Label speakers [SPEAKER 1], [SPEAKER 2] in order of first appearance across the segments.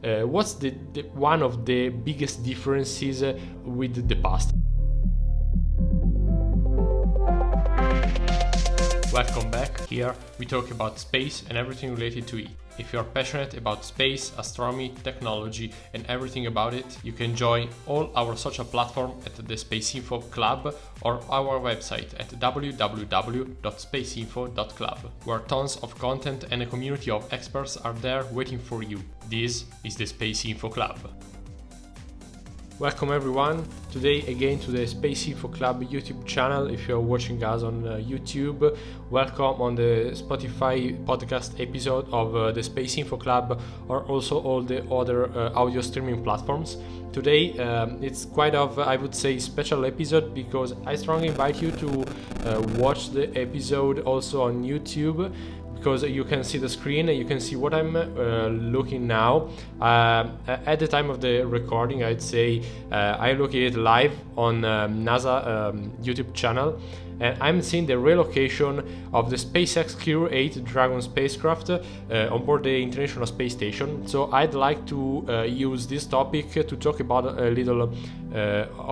[SPEAKER 1] what's the one of the biggest differences with the past. Welcome back. Here we talk about space and everything related to it. If you are passionate about space, astronomy, technology and everything about it, you can join all our social platforms at the SpaceInfo Club or our website at www.spaceinfo.club, where tons of content and a community of experts are there waiting for you. This is the SpaceInfo Club. Welcome everyone, today again to the SpaceInfo Club YouTube channel. If you're watching us on YouTube, welcome on the Spotify podcast episode of the SpaceInfo Club, or also all the other audio streaming platforms. Today it's quite of, I would say, special episode because I strongly invite you to watch the episode also on YouTube, because you can see the screen, you can see what I'm looking now. At the time of the recording, I'd say I look at it live on NASA YouTube channel, and I'm seeing the relocation of the SpaceX Crew 8 Dragon spacecraft on board the International Space Station. So I'd like to use this topic to talk about a little of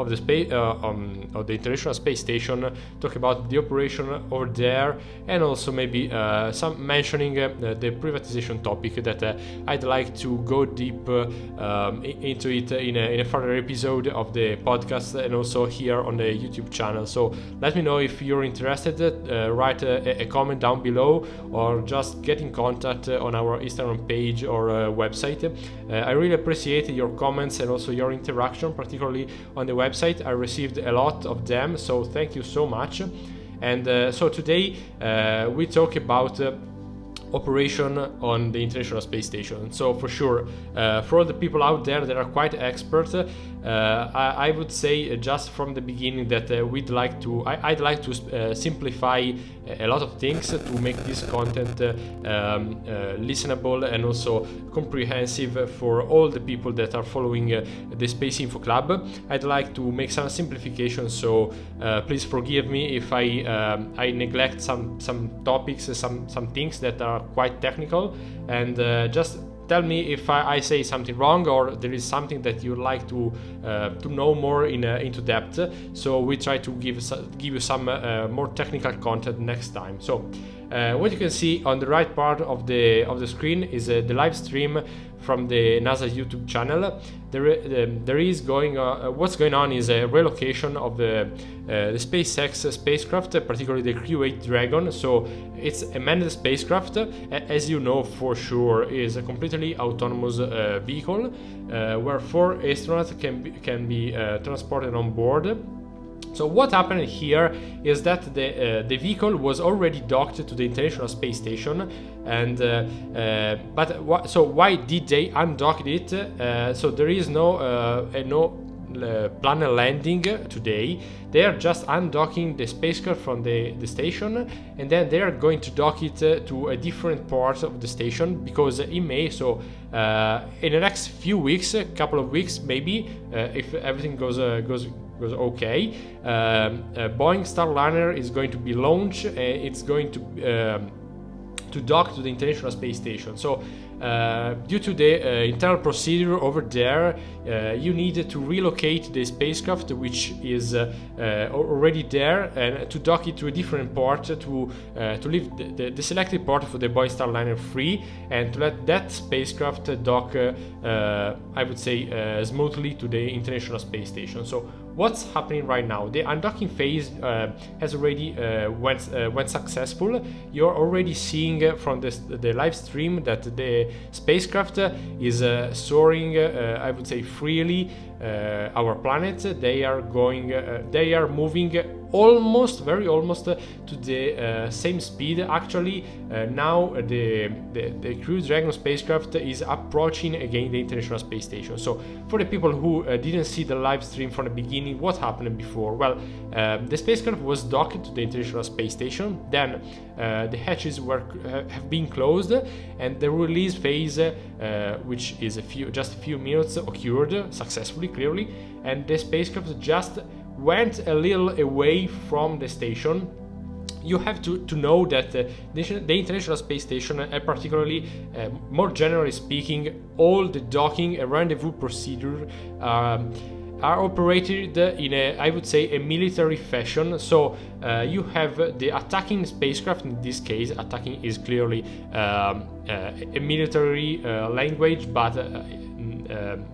[SPEAKER 1] the space of the International Space Station, talk about the operation over there, and also maybe some mentioning the privatization topic that I'd like to go deep into it in a further episode of the podcast and also here on the YouTube channel. So let me know if you're interested. Write a comment down below or just get in contact on our Instagram page or website. I really appreciate your comments and also your interaction, particularly on the website. I received a lot of them, so thank you so much. And so today we talk about operation on the International Space Station. So for sure, for all the people out there that are quite expert, I would say just from the beginning that I'd like to simplify a lot of things to make this content listenable and also comprehensive for all the people that are following the SpaceInfo Club. I'd like to make some simplification, so please forgive me if I neglect some topics, some things that are quite technical, and just tell me if I say something wrong or there is something that you'd like to know more into depth. So we try to give you some more technical content next time. So what you can see on the right part of the screen is the live stream from the NASA YouTube channel. There is what's going on is a relocation of the SpaceX spacecraft, particularly the Crew 8 Dragon. So it's a manned spacecraft, as you know for sure, is a completely autonomous vehicle where 4 astronauts can be transported on board. So what happened here is that the vehicle was already docked to the International Space Station, and so why did they undock it? So there is no planned landing today. They are just undocking the spacecraft from the station, and then they are going to dock it to a different part of the station, because in May, so in the next few weeks, a couple of weeks maybe, if everything goes okay, Boeing Starliner is going to be launched. It's going to dock to the International Space Station. So due to the internal procedure over there, you need to relocate the spacecraft, which is already there, and to dock it to a different port to leave the selected port for the Boeing Starliner free, and to let that spacecraft dock, I would say, smoothly to the International Space Station. So what's happening right now? The undocking phase has already went successful. You're already seeing from the live stream that the spacecraft is soaring, I would say, freely our planet. They are moving very almost to the same speed. Actually, now the Crew Dragon spacecraft is approaching again the International Space Station. So for the people who didn't see the live stream from the beginning, what happened before? Well, the spacecraft was docked to the International Space Station. Then the hatches have been closed, and the release phase, which is just a few minutes, occurred successfully, clearly, and the spacecraft just went a little away from the station you have to know that the International Space Station, and particularly, more generally speaking, all the docking and rendezvous procedure are operated in I would say, a military fashion. So you have the attacking spacecraft. In this case, attacking is clearly a military language, but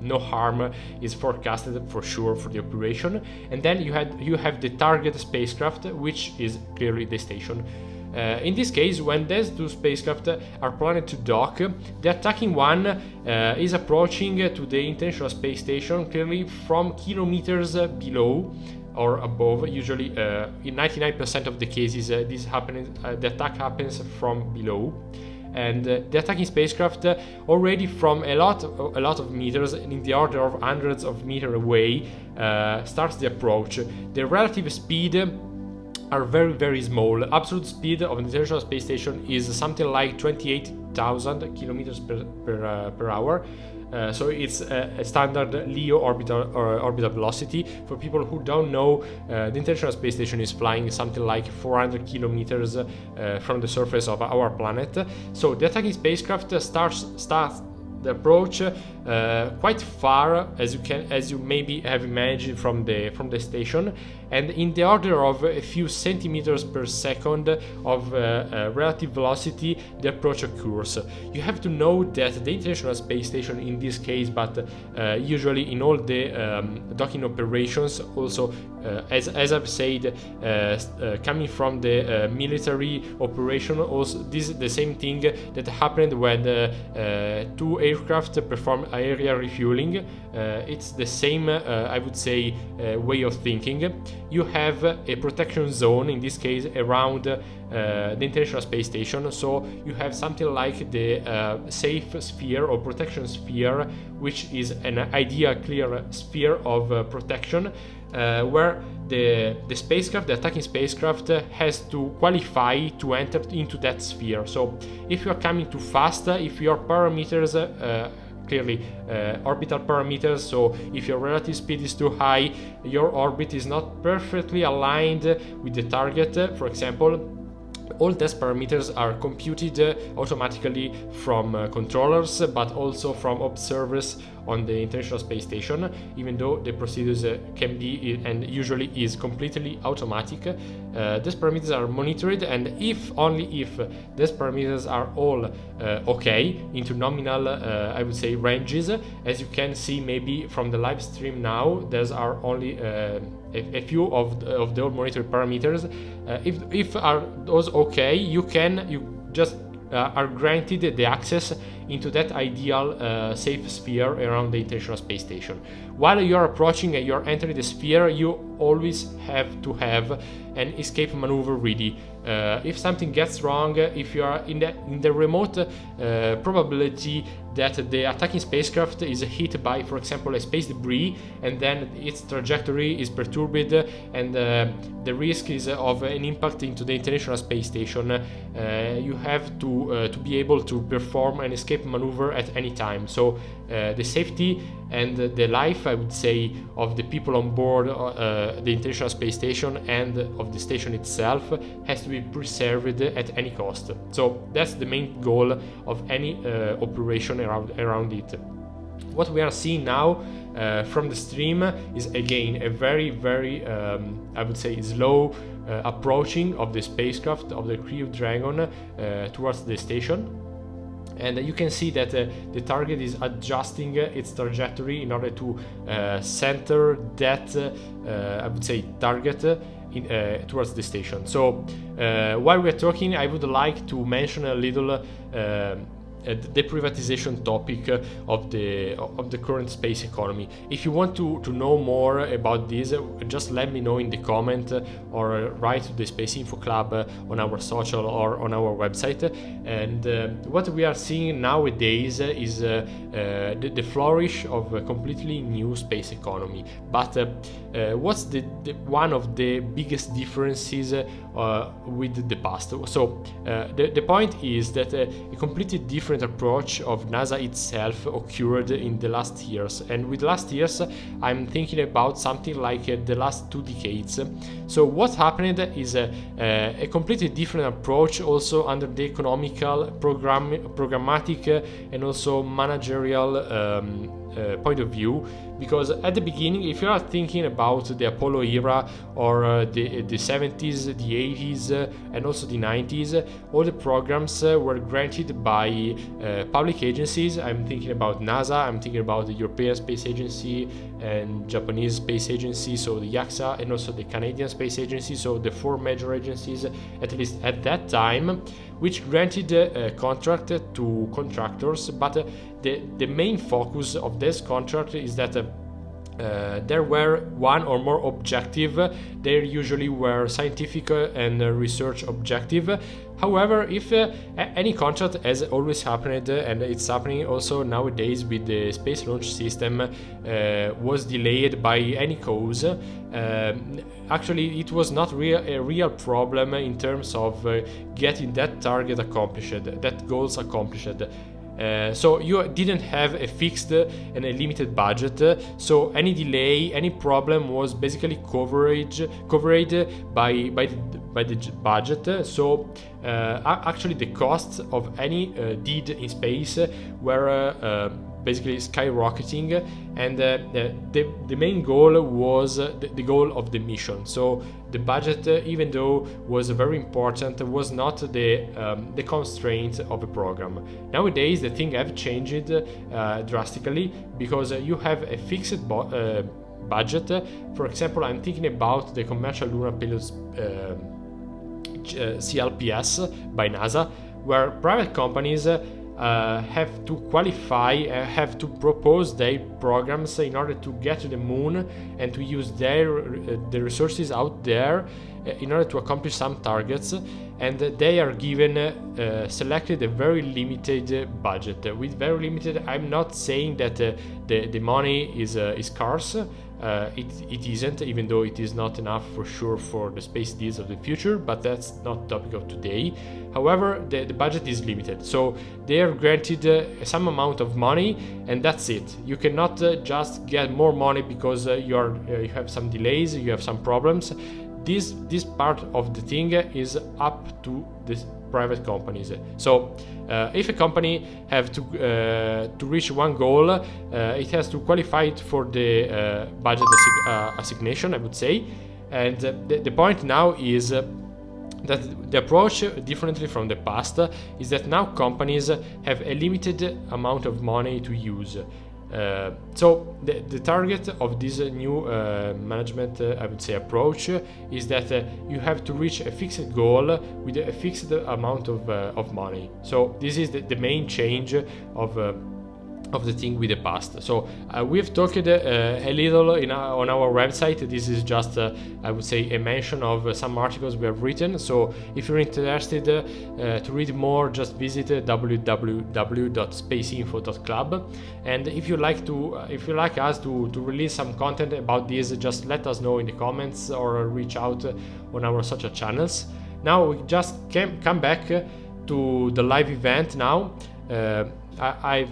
[SPEAKER 1] no harm is forecasted for sure for the operation. And then you have the target spacecraft, which is clearly the station. In this case, when these two spacecraft are planned to dock, the attacking one is approaching to the International Space Station clearly from kilometers below or above. Usually, in 99% of the cases, the attack happens from below. And the attacking spacecraft already from a lot of meters, in the order of hundreds of meters away, starts the approach. The relative speed are very, very small. Absolute speed of the International Space Station is something like 28,000 kilometers per hour. So it's a standard LEO orbital velocity. For people who don't know, the International Space Station is flying something like 400 kilometers from the surface of our planet. So the attacking spacecraft starts the approach quite far, as you maybe have imagined from the station, and in the order of a few centimeters per second of relative velocity, the approach occurs. You have to know that the International Space Station, in this case, but usually in all the docking operations, also as I've said, coming from the military operation, also this is the same thing that happened when two aircraft perform aerial refueling. It's the same, I would say, way of thinking. You have a protection zone, in this case around the International Space Station, so you have something like the safe sphere or protection sphere, which is an ideal clear sphere of protection, where the spacecraft, the attacking spacecraft, has to qualify to enter into that sphere. So if you are coming too fast, if your parameters clearly orbital parameters, so if your relative speed is too high, your orbit is not perfectly aligned with the target, for example, all these parameters are computed automatically from controllers, but also from observers on the International Space Station, even though the procedures can be and usually is completely automatic. These parameters are monitored, and only if these parameters are all okay into nominal, I would say, ranges. As you can see maybe from the live stream now, there are only a few of the all monitored parameters. If are those okay, you just are granted the access into that ideal safe sphere around the International Space Station. While you're approaching and you're entering the sphere, you always have to have an escape maneuver ready. If something gets wrong, if you are in the remote probability that the attacking spacecraft is hit by, for example, a space debris, and then its trajectory is perturbed, and the risk is of an impact into the International Space Station, you have to be able to perform an escape maneuver at any time. So the safety and the life, I would say, of the people on board the International Space Station and of the station itself has to be preserved at any cost. So that's the main goal of any operation around it. What we are seeing now from the stream is again a very, very I would say slow approaching of the spacecraft, of the Crew Dragon, towards the station. And you can see that the target is adjusting its trajectory in order to center that, I would say, target towards the station. So while we're talking, I would like to mention a little the privatization topic of the current space economy. If you want to know more about this, just let me know in the comment or write to the SpaceInfo Club on our social or on our website. And what we are seeing nowadays is the flourish of a completely new space economy. But what's the one of the biggest differences with the past? So the point is that a completely different different approach of NASA itself occurred in the last years. And with last years, I'm thinking about something like the last 2 decades. So what happened is a completely different approach also under the economical, programmatic and also managerial point of view, because at the beginning, if you are thinking about the Apollo era or the 70s, the 80s and also the 90s, all the programs were granted by public agencies. I'm thinking about NASA, I'm thinking about the European Space Agency and Japanese Space Agency, so the JAXA, and also the Canadian Space Agency, so the 4 major agencies, at least at that time, which granted a contract to contractors. But the main focus of this contract is that there were one or more objective. There usually were scientific and research objective. However, if any contract, as always happened, and it's happening also nowadays with the space launch system, was delayed by any cause, actually it was not a real problem in terms of getting that target accomplished, that goals accomplished. So you didn't have a fixed and a limited budget, so any delay, any problem was basically covered by the budget. So actually the costs of any deed in space were basically skyrocketing, and the main goal was the goal of the mission. So the budget, even though was very important, was not the constraint of a program. Nowadays the thing have changed drastically, because you have a fixed budget. For example, I'm thinking about the commercial lunar payloads CLPS by NASA, where private companies have to qualify, have to propose their programs in order to get to the moon and to use the resources out there in order to accomplish some targets, and they are given selected a very limited budget. With very limited, I'm not saying that the money is scarce. It isn't, even though it is not enough for sure for the space deals of the future, but that's not the topic of today. However, the budget is limited, so they are granted some amount of money, and that's it. You cannot just get more money because you have some delays, you have some problems. This part of the thing is up to the private companies. So if a company have to reach one goal, it has to qualify it for the budget assignation, I would say. And the point now is that the approach, differently from the past, is that now companies have a limited amount of money to use. So the target of this new management, I would say, approach is that you have to reach a fixed goal with a fixed amount of money. So this is the main change of the thing with the past. So we've talked a little on our website. This is just I would say a mention of some articles we have written. So if you're interested to read more, just visit www.spaceinfo.club. And if you like us to release some content about this, just let us know in the comments or reach out on our social channels. Now we just come back to the live event now.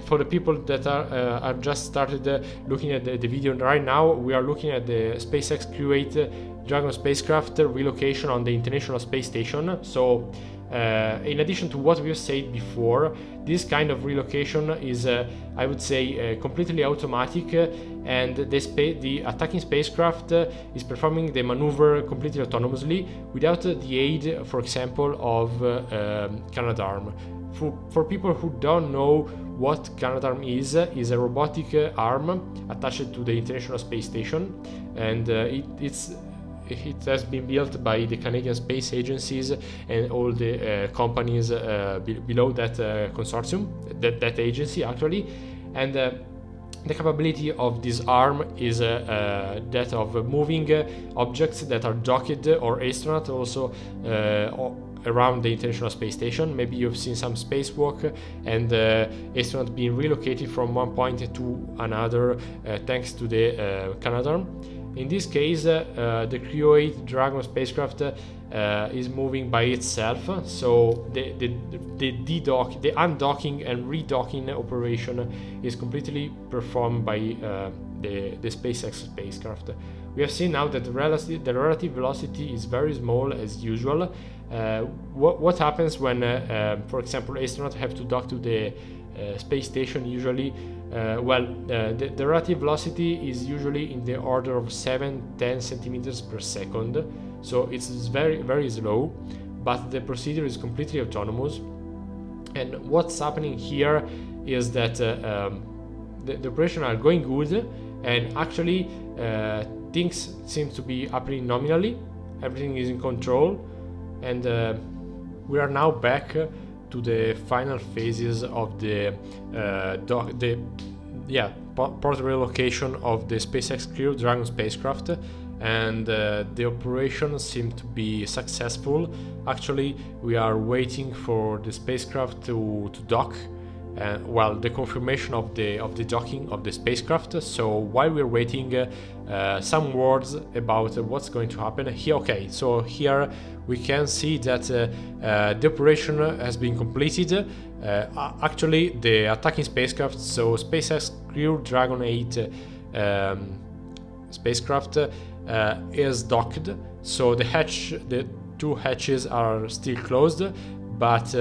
[SPEAKER 1] For the people that are just started looking at the video right now, we are looking at the SpaceX Crew-8 Dragon spacecraft relocation on the International Space Station. So in addition to what we've said before, this kind of relocation is I would say completely automatic, and the attacking spacecraft is performing the maneuver completely autonomously without the aid, for example, of Canadarm. For people who don't know what Canadarm is a robotic arm attached to the International Space Station, and it has been built by the Canadian Space Agencies and all the companies below that consortium, that agency actually. And the capability of this arm is that of moving objects that are docked or astronaut also around the International Space Station. Maybe you've seen some spacewalk and astronauts being relocated from one point to another thanks to the Canadarm. In this case, the Crew 8 Dragon spacecraft is moving by itself, so the undocking and redocking operation is completely performed by the SpaceX spacecraft. We have seen now that the relative velocity is very small as usual. What happens when, for example, astronauts have to dock to the space station usually? The relative velocity is usually in the order of 7-10 centimeters per second, so it's very, very slow, but the procedure is completely autonomous. And what's happening here is that the operations are going good, and actually things seem to be happening nominally. Everything is in control, and we are now back to the final phases of the port relocation of the SpaceX Crew Dragon spacecraft, and the operation seemed to be successful. Actually, we are waiting for the spacecraft to dock. The confirmation of the docking of the spacecraft. So while we're waiting, some words about what's going to happen here. Okay, so here we can see that the operation has been completed. Actually, the attacking spacecraft, so SpaceX Crew Dragon 8 spacecraft, is docked. So the two hatches are still closed, but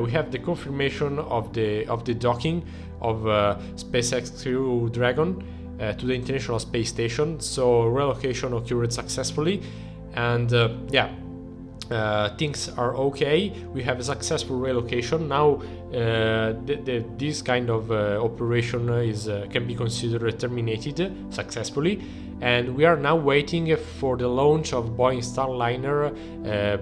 [SPEAKER 1] we have the confirmation of the docking of SpaceX Crew Dragon to the International Space Station. So relocation occurred successfully, and things are okay. We have a successful relocation. Now this kind of operation can be considered terminated successfully, and we are now waiting for the launch of Boeing Starliner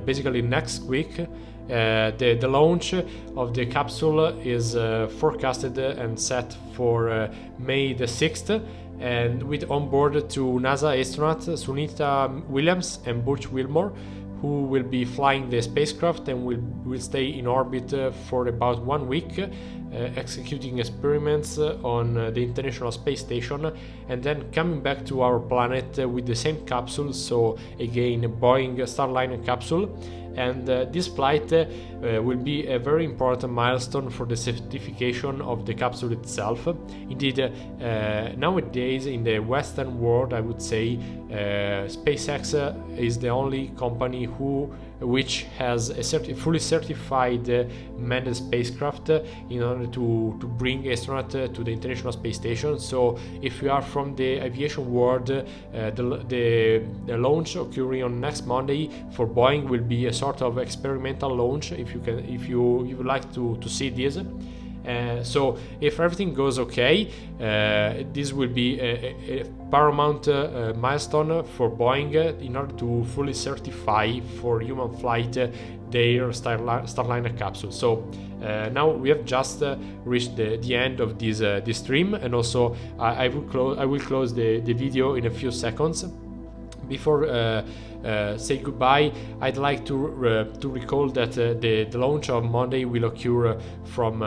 [SPEAKER 1] basically next week. The launch of the capsule is forecasted and set for May the 6th, and with onboard two NASA astronauts, Sunita Williams and Butch Wilmore, who will be flying the spacecraft and will stay in orbit for about 1 week, executing experiments on the International Space Station, and then coming back to our planet with the same capsule, so again Boeing Starliner capsule. And this flight will be a very important milestone for the certification of the capsule itself. Indeed, nowadays in the Western world, I would say SpaceX is the only company which has a fully certified manned spacecraft in order to bring astronauts to the International Space Station. So if you are from the aviation world, the launch occurring on next Monday for Boeing will be a sort of experimental launch, if you would like to see this. So if everything goes okay, this will be a paramount milestone for Boeing in order to fully certify for human flight their Starliner capsule. So now we have just reached the end of this stream, and also I will close the video in a few seconds. Before say goodbye, I'd like to recall that the launch of Monday will occur from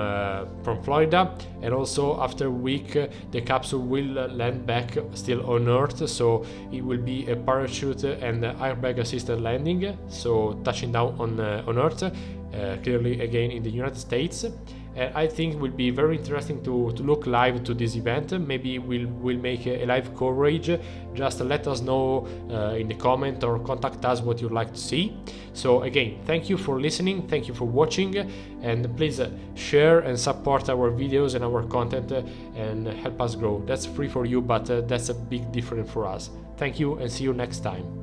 [SPEAKER 1] Florida, and also after a week the capsule will land back still on Earth, so it will be a parachute and airbag assisted landing, so touching down on Earth, clearly again in the United States. I think it will be very interesting to look live to this event. Maybe we'll make a live coverage. Just let us know in the comment or contact us what you'd like to see. So again, thank you for listening, thank you for watching, and please share and support our videos and our content and help us grow. That's free for you, but that's a big difference for us. Thank you, and see you next time.